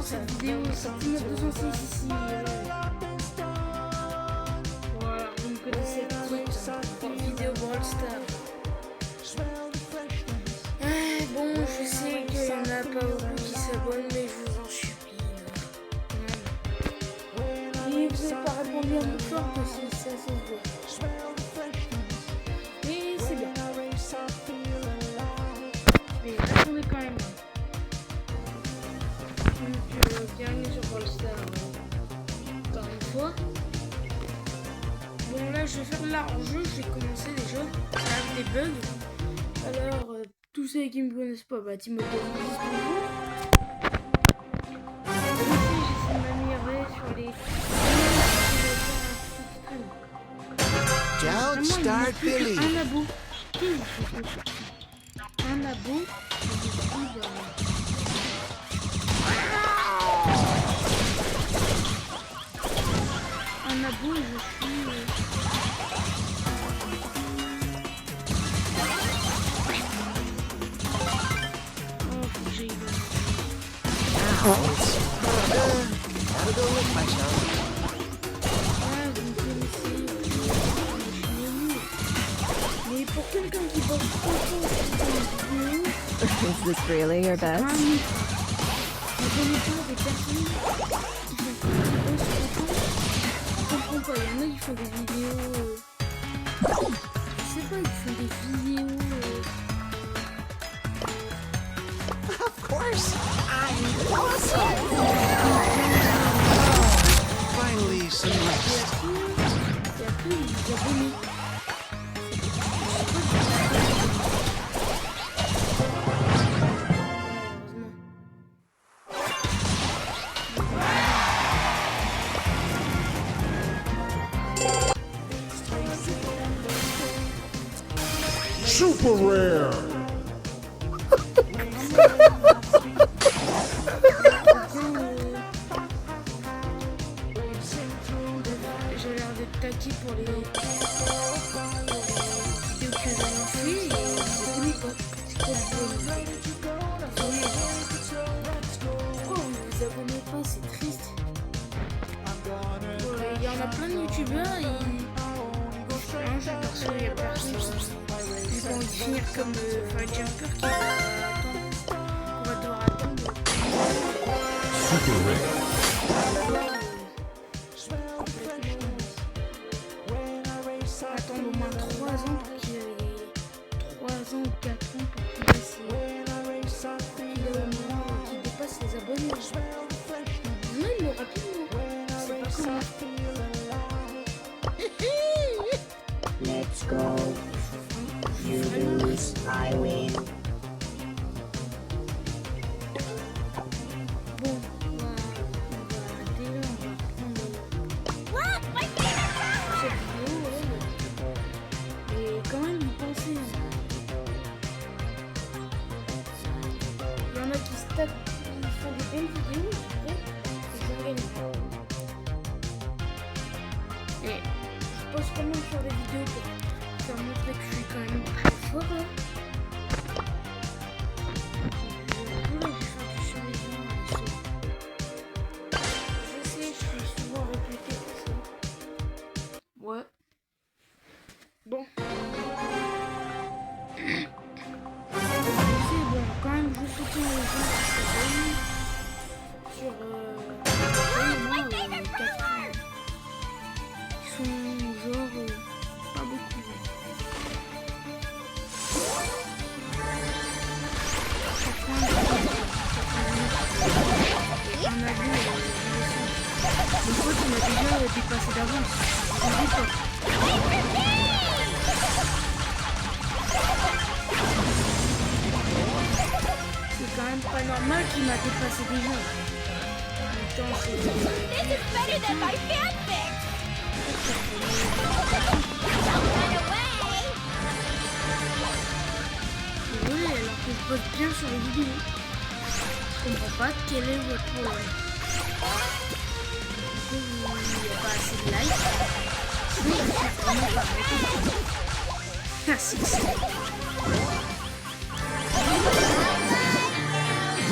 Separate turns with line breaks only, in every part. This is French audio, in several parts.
cette vidéo, c'est Team 206 ici. Voilà, vous me connaissez toute vidéo Brawl Stars. Bon, je sais qu'il y en a pas beaucoup qui s'abonnent, mais je vous en supplie. Et vous n'avez pas répondu à mon short aussi, ça se voit. Mais c'est bien. Mais répondez quand même. Donc, bienvenue sur Brawl Stars. Encore une fois. Bon, là, je vais faire l'hors-jeu. Je vais commencer déjà. Ça arrive des bugs. Alors, tous ceux qui me connaissent pas, bah, Timothée, bonjour. J'essaie de m'améliorer sur les.
Don't start, Billy.
Un abo. Un abo. Un abo et je suis.
Gotta go lick myself.
Mais pour quelqu'un qui bosse
Is this really your best?
je connais pas des personnes qui font pas. Il y en a qui font des vidéos. Je sais pas, ils font des vidéos.
Of course, I'm awesome. Finally, some rest.
Et après, ils abonnent.
Super rare.
J'ai l'air d'être taqué pour les vidéos que j'avais fait et c'est cool quoi. C'est quoi le problème? Pourquoi vous vous abonnez pas? C'est triste. Il y en a plein de youtubeurs et je perso il y a personne. Ils vont finir comme Fight Jumper qui va devoir attendre.
Super rare.
Attendre au moins 3 ans pour qu'il ait 3 ans ou 4 ans pour qu'il dépasse les abonnés. Non, il l'aura plus. C'est pas comment.
Let's go. You lose, I win.
Bon, on va arrêter là, on va reprendre cette vidéo. Et quand même, vous pensez. Il y en a qui se tapent, ils font des belles vidéos, après, ils ont gagné. Et je pose quand même sur des vidéos pour faire montrer que je suis quand même très fort là. Je vais faire du sur les gens à la sauce. Je sais, je suis souvent répété pour ça. Ouais. Bon. C'est bon, quand même, je soutiens les gens qui s'abonnent sur moi, 4 ans. Ils sont genre pas beaucoup. Un avis, le pote il m'a déjà dépassé d'avance. Je ne dis pas. C'est quand même pas normal qu'il m'a dépassé déjà. En même temps, c'est...
This is better than my fanfic!
Oui, alors que je poste bien sur les vidéos. Je comprends pas quel est votre problème. Du coup, il n'y a pas assez de likes. Sinon, je suis vraiment pas arrêté. Merci.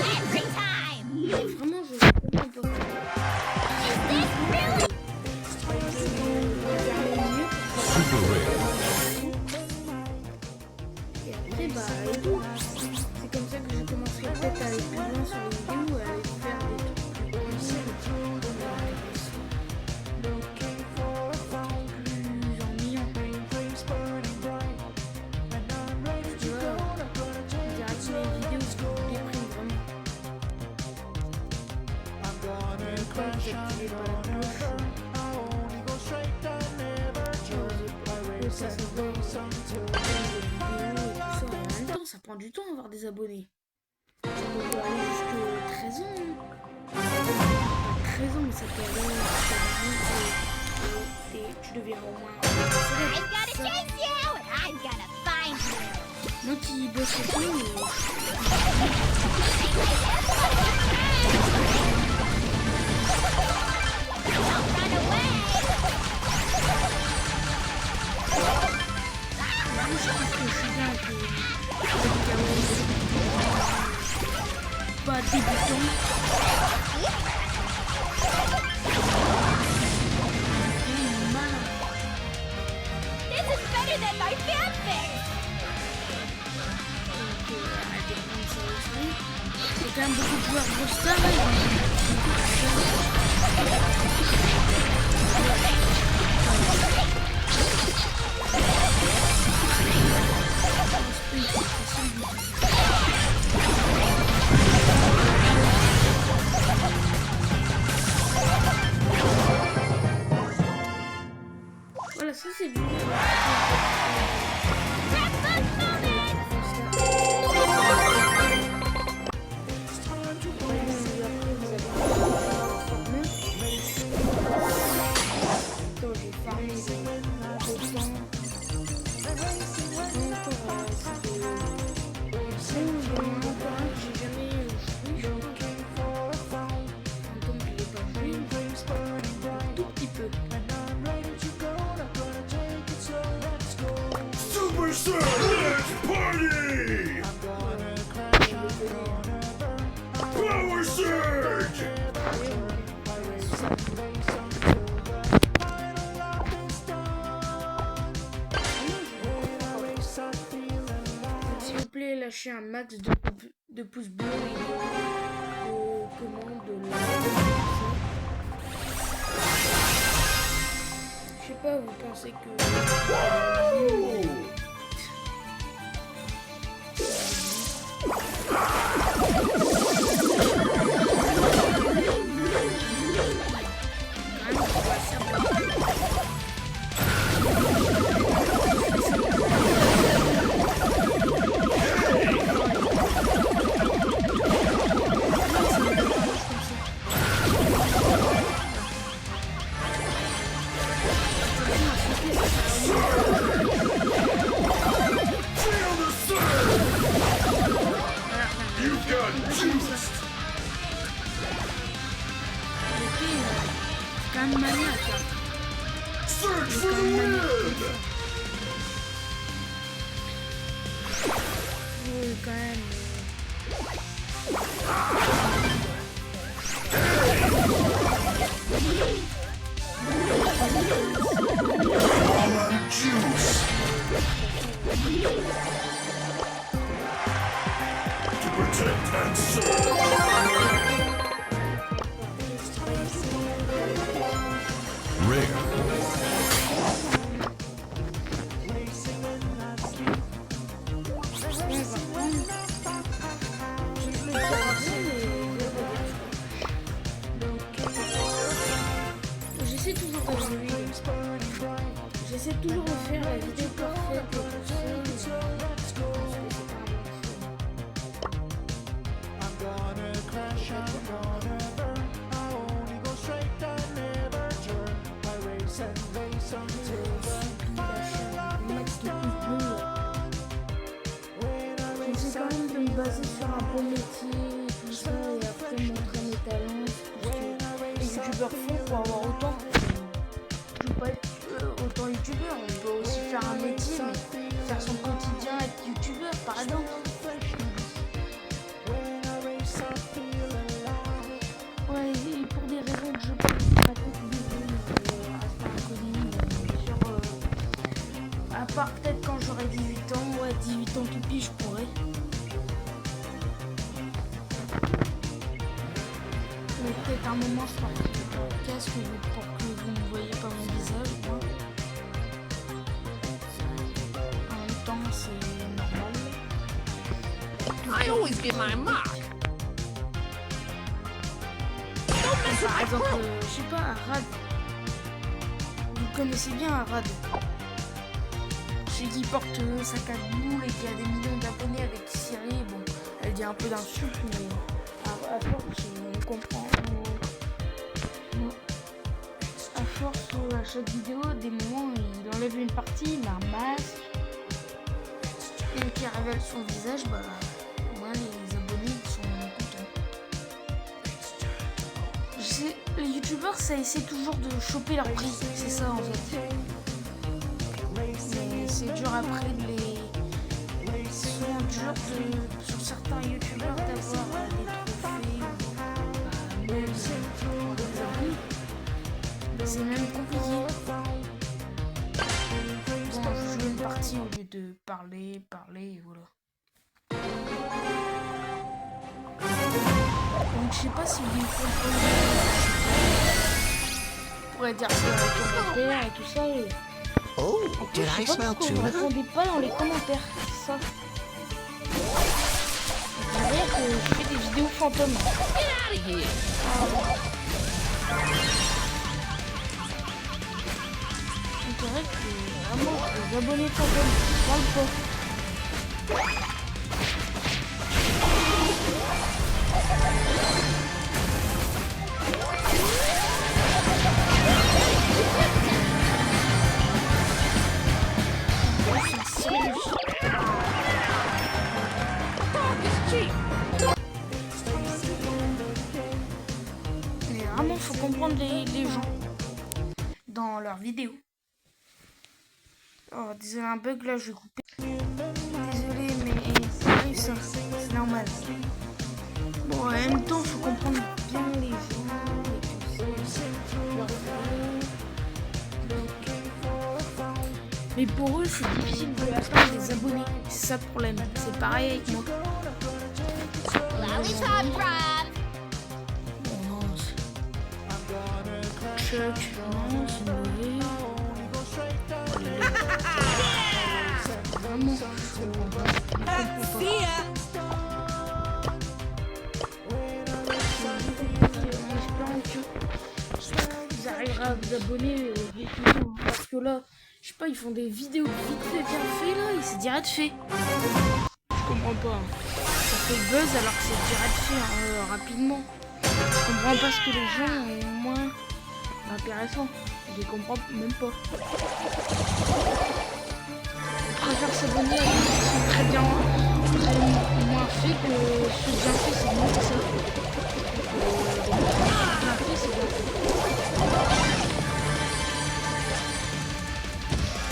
Every time!
Vraiment, je vous activez pas la cloche, ça s'abonne aux vidéos et tout ça. En même temps, ça prend du temps d'avoir des abonnés. Ça peut aller jusqu'à 13 ans. Pas 13 ans, mais ça peut aller jusqu'à 20 tu deviens au moins.
I'm gonna chase you, and I'm gonna find you.
Moi qui bosse au point,
Don't run away.
je pense que je suis bien que pas débutant.
This is better than my fanfic.
Il y a quand même beaucoup de joueurs Brawl voilà, ça c'est du
Super Let's party! Power Surge!
S'il vous plaît, lâchez un max de pouces bleus et de commandes de like. Je sais pas, vous pensez que...
Search for the win!
Oui, quand même.
Juice! To protect and serve! Ring!
J'essaie toujours de faire la vidéo parfaite et tout ça. J'essaie quand même de me baser sur un bon métier et tout ça et après montrer mes talents. Les youtubeurs font pour avoir autant. Je veux pas être autant youtubeur, on peut aussi faire un métier, mais faire son quotidien, être youtubeur par exemple. Ouais, et pour des raisons que je peux pas à part peut-être quand j'aurai 18 ans, ouais 18 ans tout pile je pourrais. Mais peut-être un moment je ferai un casque pour que vous ne voyez pas mon visage. Moi. En même temps c'est normal.
I always get my mark.
Don't mess
Par exemple, je sais pas, Arad. Vous connaissez bien Arad. Celui qui porte sac à boule et qui a des millions d'abonnés avec Siri. Bon, elle dit un peu d'insultes, mais à force, on comprend. À force, à chaque vidéo, des moments, il enlève une partie, il met un masque. Et qui révèle son visage, bah, moi, les abonnés, ils sont contents. Les youtubeurs, ça essaie toujours de choper leur prix, c'est ça en fait. Mais c'est dur après de les... C'est souvent dur sur certains youtubeurs d'avoir des trophées ou même des abonnés. C'est même compliqué. Bon, je joue une partie au lieu de parler, et voilà. Donc je sais pas si vous comprenez. Je pourrais dire ça dans les commentaires et tout ça. Et...
Oh, did I
je sais pas
smell
pourquoi vous
tuna?
répondez pas dans les commentaires, c'est ça. On dirait que je fais des vidéos fantômes. On dirait que vraiment les abonnés fantômes parlent pas. Mais vraiment, faut comprendre les gens dans leurs vidéos. Oh, désolé, un bug là, je vais couper. Désolé, mais ça arrive ça, c'est normal. Bon, en même temps, faut comprendre bien les gens et tout ça. Mais pour eux, c'est difficile de atteindre des abonnés. C'est ça le problème. C'est pareil avec moi.
Lollipop Rob.
Oh non, Chuck, non, c'est mauvais. Vraiment, ils arriveront à vous abonner rapidement, parce que là, je sais pas, ils font des vidéos vite fait, bien fait là, et c'est direct fait. Je comprends pas. Ça fait buzz alors que c'est direct fait rapidement. Je comprends pas ce que les gens ont moins intéressant. Je les comprends même pas. Je préfère s'abonner à des qui sont très bien, très moins faits que ceux bien faits, c'est mieux que ça. Bien fait, c'est bien fait.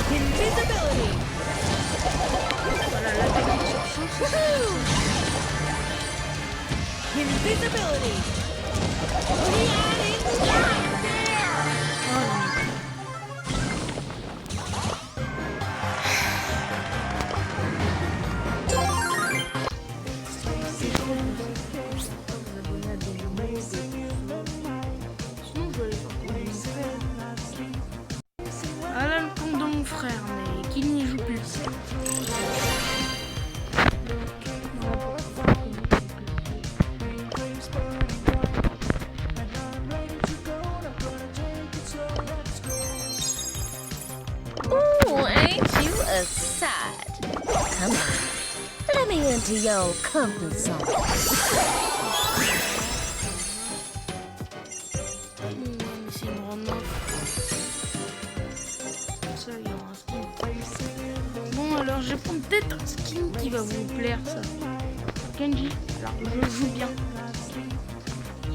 Invisibility.
Voilà, la technique sur chaud, c'est ça.
Invisibility.
Voilà le compte de mon frère, mais qu'il n'y joue plus.
Ooh, ain't you a sight? Come on, let me into your comfort zone.
C'est une grande ça, il y aura un skin. Bon, alors je vais prendre peut-être un skin qui va vous plaire, ça. Kenji, alors je joue bien.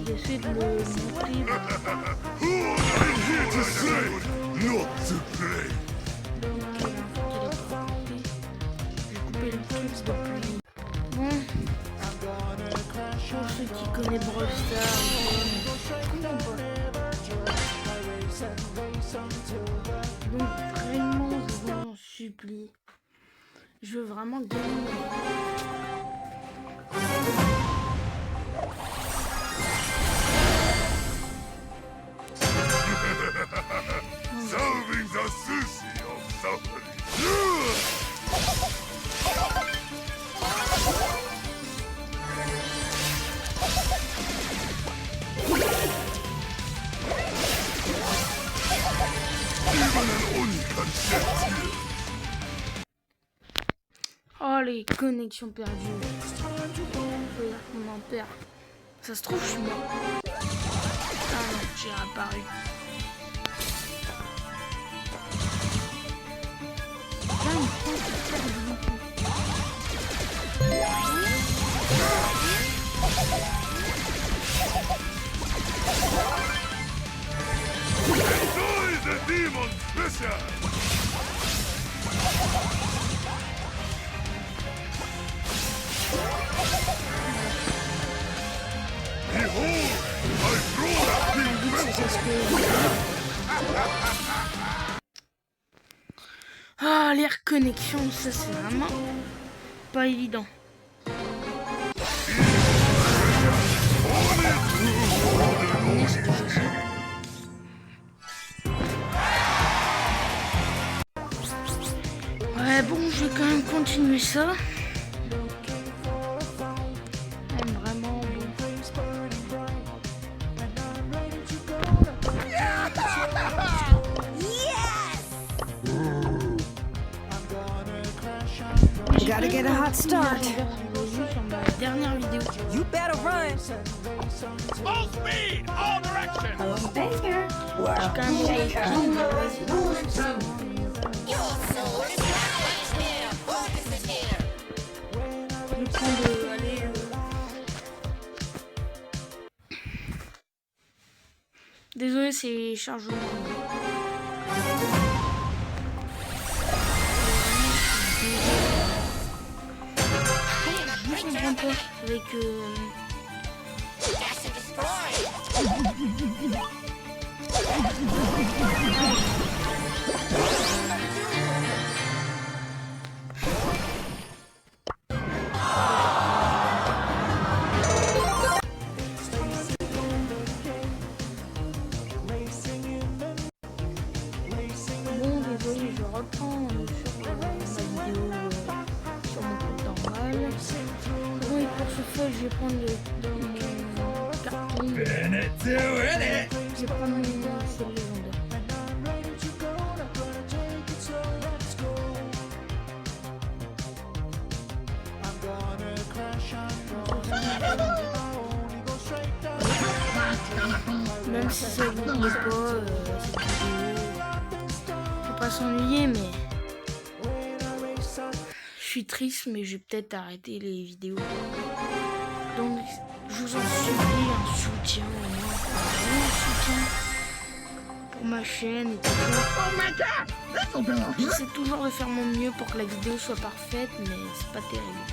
J'essaie de le montrer.
Who are you here to say not to play?
J'ai coupé le truc depuis. Bon. Pour ceux qui connaissent Brawl Stars, donc vraiment, je vous en supplie. Je veux vraiment gagner.
Serving the sushi of somebody.
les connexions perdues. On en perd. Ça se trouve, je suis mort. Ah non, j'ai réapparu. Là, on prend super bien.
Enjoy the demon special! Behold, I throw at you
Ah, les reconnexions, ça c'est vraiment pas évident. Ouais, bon, je vais quand même continuer ça. Vraiment bon.
Gotta get a hot start.
Sur ma dernière vidéo.
You better run.
Full speed, all directions!
Banger.
J'ai quand même fait
Your soul is right here. Focus is here.
le temps de aller. Désolé, c'est chargement. Je comprends pas avec
Dash and destroy.
bon, désolé, je reprends sur ma vidéo sur mon compte normal. Bon, et pour ce fois, je vais prendre mon carton. Je vais prendre mon seul légendaire. Même si ça vous plaît pas, cette vidéo, faut pas s'ennuyer, mais je suis triste, mais je vais peut-être arrêter les vidéos. Donc, je vous en supplie un soutien, un soutien pour ma chaîne et tout ça. J'essaie toujours de faire mon mieux pour que la vidéo soit parfaite, mais c'est pas terrible.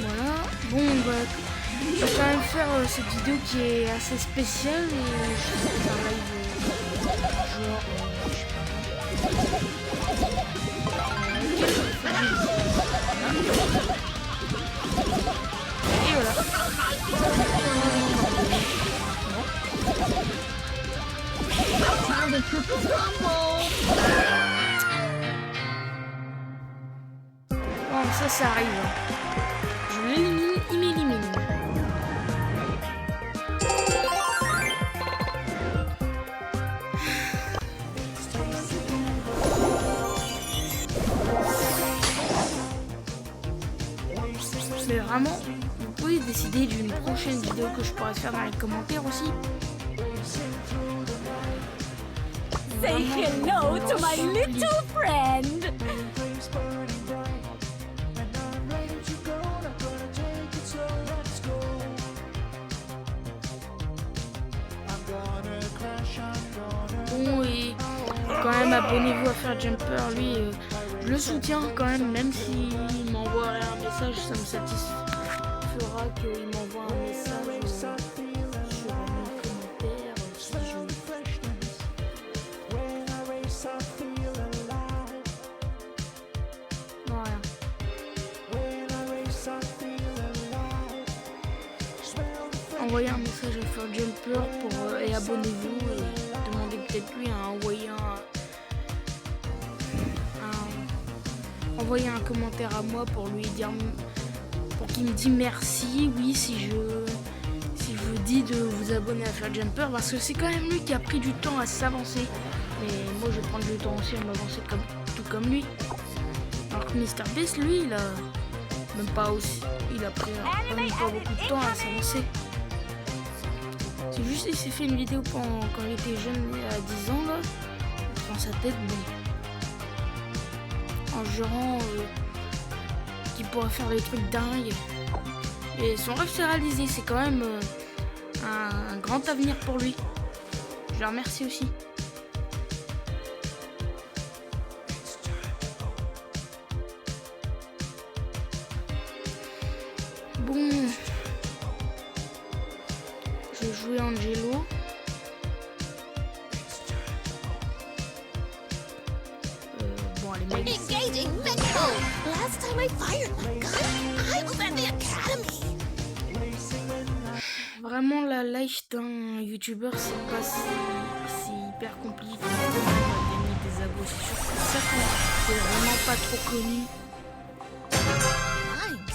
Voilà, bon bah je vais quand même faire cette vidéo qui est assez spéciale et je vais faire un live genre et voilà. Bon, ça arrive. Je l'élimine, il m'élimine. Mais vraiment, vous pouvez décider d'une prochaine vidéo que je pourrais faire dans les commentaires aussi.
Say hello to my little friend.
Bon, et quand même abonnez-vous à Faire Jumper, lui je le soutiens quand même s'il m'envoie un message, ça me satisfera qu'il m'envoie un message sur mon commentaire si je non, rien. Envoyez un message à Faire Jumper pour, et abonnez-vous et demandez peut-être lui à envoyer envoyer un commentaire à moi pour lui dire, pour qu'il me dise merci, oui, si je vous dis de vous abonner à Fair Jumper, parce que c'est quand même lui qui a pris du temps à s'avancer. Mais moi je vais prendre du temps aussi à m'avancer tout comme lui. Alors que MrBeast, lui, il a même pas aussi, il a pris même pas beaucoup de temps à s'avancer. C'est juste qu'il s'est fait une vidéo quand il était jeune, à 10 ans là, dans sa tête, bon, en jurant qu'il pourrait faire des trucs dingues. Et son rêve s'est réalisé, c'est quand même un grand avenir pour lui. Je le remercie aussi. Bon, je vais jouer Angelo. Bon, allez, mec.
Engaging Metro! Last time I fired my gun, I was at the academy.
Vraiment, la life d'un youtubeur, c'est pas si hyper compliqué. On va gagner des abos, c'est sûr. C'est ça qu'on est vraiment pas trop connu.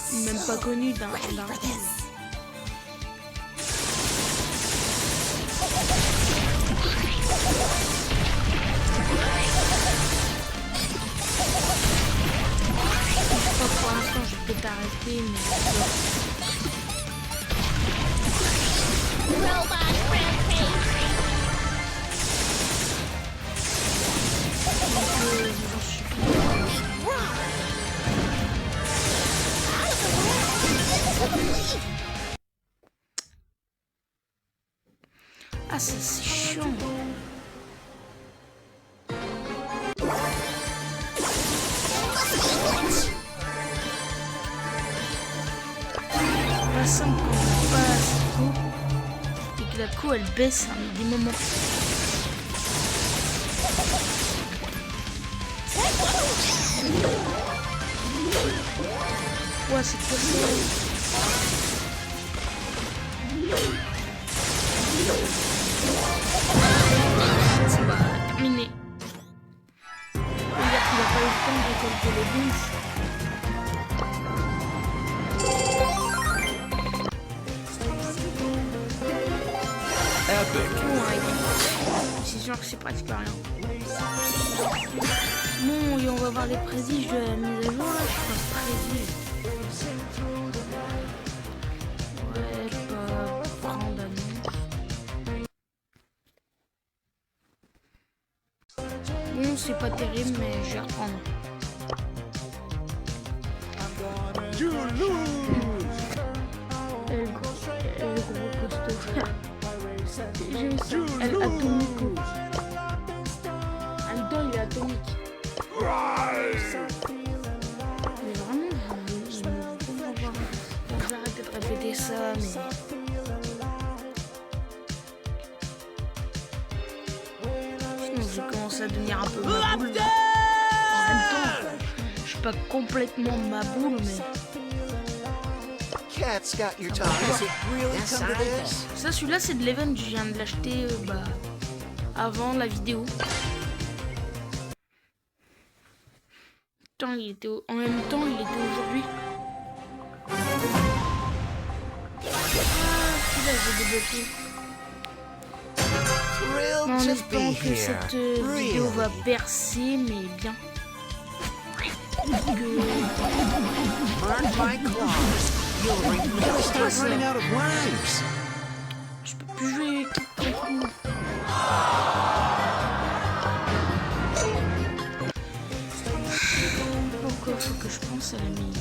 I'm
Même pas connu d'un
ready for this.
Pour l'instant, je vais peut-être arrêter, mais
Robot rampage.
j'en suis Ah, ça c'est chiant. C'est pas simple quand on passe et que la co elle baisse à des moments. Ouais, c'est quoi ça? C'est pas terminé. Regarde qu'il a pas eu le temps de récolter les beans.
Epic.
Bon, c'est sûr que c'est presque rien. Bon, et on va voir les prédiges de la mise à jour là. Je suis pas prédit. Ouais, pas prendre annonce. Bon, c'est pas terrible, mais je vais reprendre.
You lose!
Le gros costaud. J'ai aussi El Atomico. En même temps, il est atomique. Mais vraiment, je vais arrêter de répéter ça, mais... Sinon, je commence à devenir un peu ma boule. En même temps, je suis pas complètement ma boule, mais...
Cat's got your tongue. Is it really come to this?
Ça, celui-là, c'est de l'event. Je viens de l'acheter avant la vidéo. Putain, il était en même temps, il était aujourd'hui. Ah, celui-là, j'ai débloqué.
Thrilled
En
to be
espérant que
here.
cette vidéo va
Really.
percer, mais bien.
Mark my claws. You'll start running out of rhymes.
Je peux plus jouer très cool. Pourquoi faut que je pense à la mine?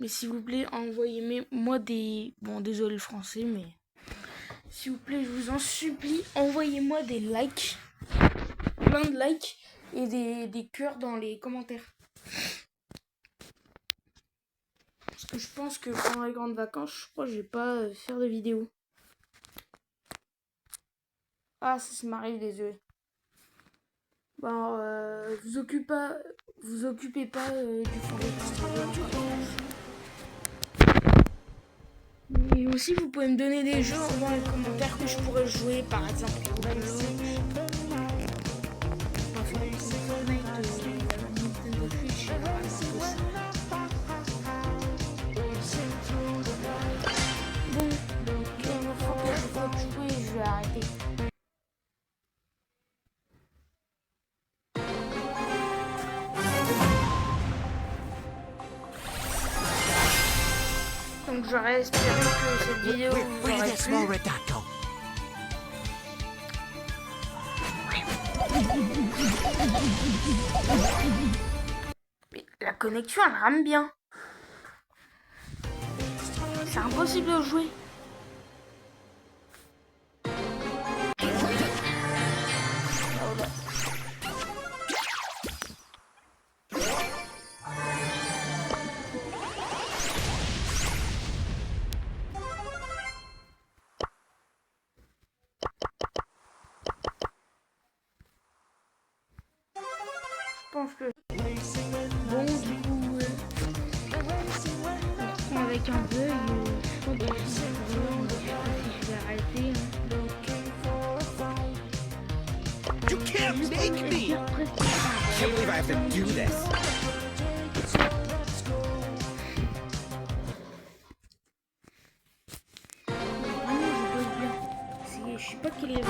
Mais s'il vous plaît, envoyez-moi des... Bon, désolé le français, mais... S'il vous plaît, je vous en supplie, envoyez-moi des likes. Plein de likes. Et des cœurs dans les commentaires. Parce que je pense que pendant les grandes vacances, je crois que je vais pas faire de vidéo. Ah, ça m'arrive, désolé. Bon, vous occupez pas du fond des Et aussi, vous pouvez me donner des jeux dans les commentaires que je pourrais jouer, par exemple. Donc j'aurais espéré que cette vidéo vous
Where
aurait
did that small
plu.
red dot go?
Mais la connexion elle rame bien. C'est impossible de jouer. Je pense que bon du coup on reprend avec un bug. Je pense que si je vais arrêter.
You can't make me!
Dire presque pas.
I can't believe I have to do this.
Vraiment je bosse bien. Je sais pas quel est le.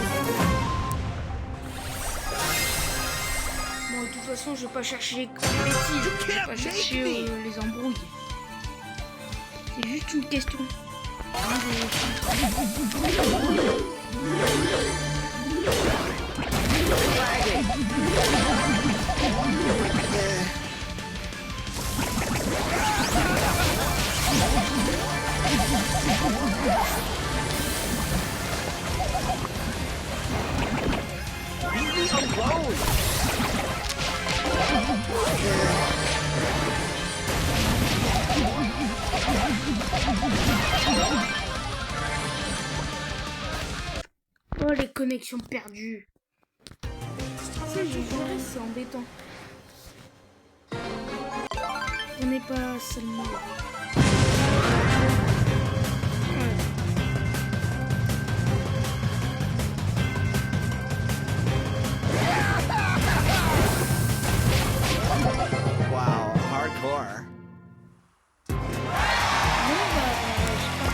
Bon, de toute façon, je vais pas chercher les bêtises, je vais pas chercher les embrouilles. C'est juste une question.
Leave me alone!
Oh, les connexions perdues. Ça, j'ai juré, c'est embêtant. On n'est pas seulement là.
Wow, hardcore.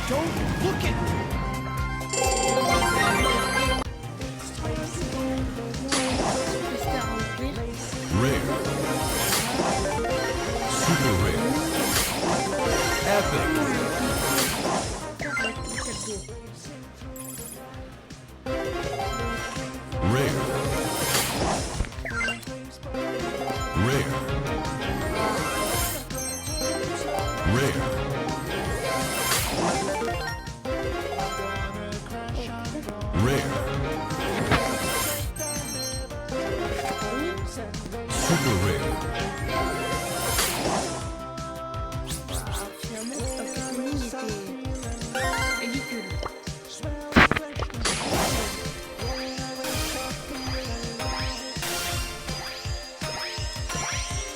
Don't look at me!
Rare. Super rare. Epic. Rare. Rare. Rare. Rare. Super rare.
Finalement, cette ligne était ridicule.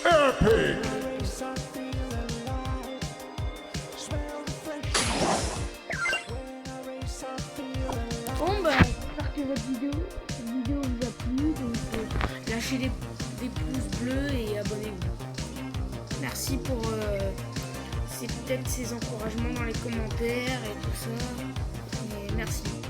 Epic.
Bon bah j'espère que cette vidéo vous a plu, donc lâchez des pouces bleus et abonnez-vous. Merci pour peut-être ces encouragements dans les commentaires et tout ça. Et merci.